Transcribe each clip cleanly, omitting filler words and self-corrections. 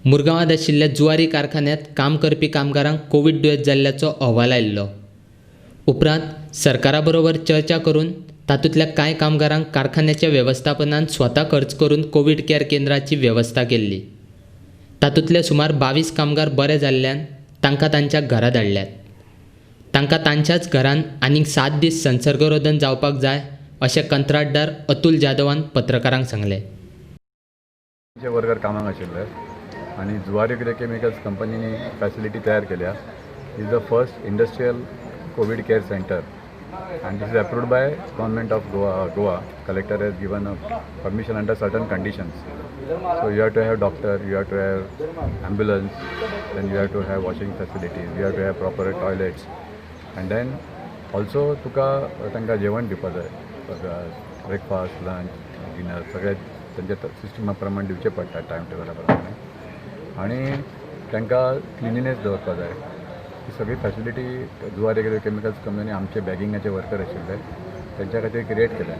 मुरगांवांत आशिल्ल्या जुवारी कारखान्यात काम करपी कामगारांक कोवीड दुयेंत जाल्ल्याचो अहवाल आयिल्लो. उपरांत सरकारा बरोबर चर्चा करून तातूंतल्या कांय कामगारांक कारखान्याच्या वेवस्थापनान स्वता खर्च करून कोवीड केअर केंद्राची वेवस्था केल्ली. तातूंतले सुमार 22 कामगार बरे जाल्ल्यान तांकां तांच्या घरा धाडल्यात. तांकां तांच्याच घरान आनीक 7 दीस संसर्गरोधन जावपाक जाय अशें कंत्राटदार अतुल जाधवान पत्रकारांक सांगलें. वर्कर कामाक आशिल्ले आनी जुवारी केमिकल्स कंपनीनी फॅसिलिटी तयार केल्या. Is the first industrial Covid care centre and this is approved by government of Goa. Collector has given a permission under certain conditions. So you have to have doctor, you have to have ambulance, then you have to have washing facilities, you have to have proper toilets, and then also तुका तांकां जेवण दिवपाक जाय. Breakfast, lunch, dinner सगळे तांच्या Systema प्रमाणे दिवचे पडटा time टेबला प्रमाणे आनी तांकां क्लिनिनेस दवरपाक जाय. ही सगळी फॅसिलिटी जुवारी केमिकल्स कंपनी आमचे बॅगिंगाचे वर्कर आशिल्ले त्यांच्या खातीर क्रिएट केल्या.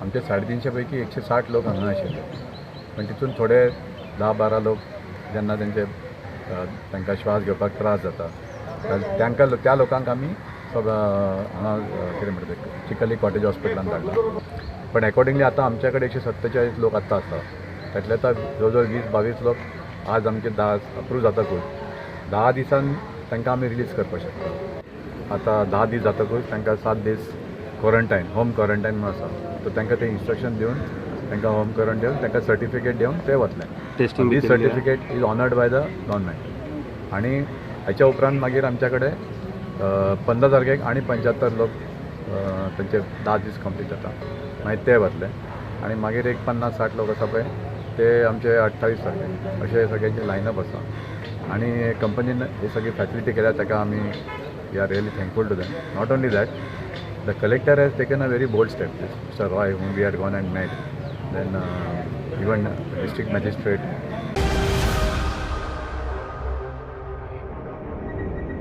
आमचे 350 पैकी 160 लोक हांगा आशिल्ले, पण तितून थोडे 10-12 लोक जेन्ना तांकां श्वास घेवपाक त्रास जाता त्या लोकांक आमी हांगा कितें म्हणटा चिकली कॉटेज हॉस्पिटलान धाडला. पण अकॉर्डिंगली आतां आमचे कडेन 147 लोक आतां आसा. तातले आतां जवळ जवळ 20-22 लोक आज आमचे 10 अप्रूव जातकूच 10 दिसान तांकां आमी रिलीज करपाक शकता. आतां 10 दीस जातकूच तांकां 7 दीस क्वॉरंटायन, होम क्वॉरंटायन म्हणून आसा. सो तांकां ते इन्स्ट्रक्शन दिवन तांकां होम क्वॉरंटायन दिवन तांकां सर्टिफिकेट दिवन ते वतले. Testing this certificate is honoured by the government. आनी हाच्या उपरांत मागीर आमच्या कडेन 15 तारखेक आनी 75 लोक तांचे 10 दीस कंप्लीट जाता मागीर ते वतले. आनी मागीर एक 50-60 लोक आसा पळय ते आमचे 28 तारखेक अशें सगळ्यांचे लायनअप आसा. आनी कंपनीन ही सगळी फॅसिलिटी केल्या ताका आमी we are really thankful to them. Not only that, the collector has taken a very bold step. Mister Roy, whom we had gone and met, then even district magistrate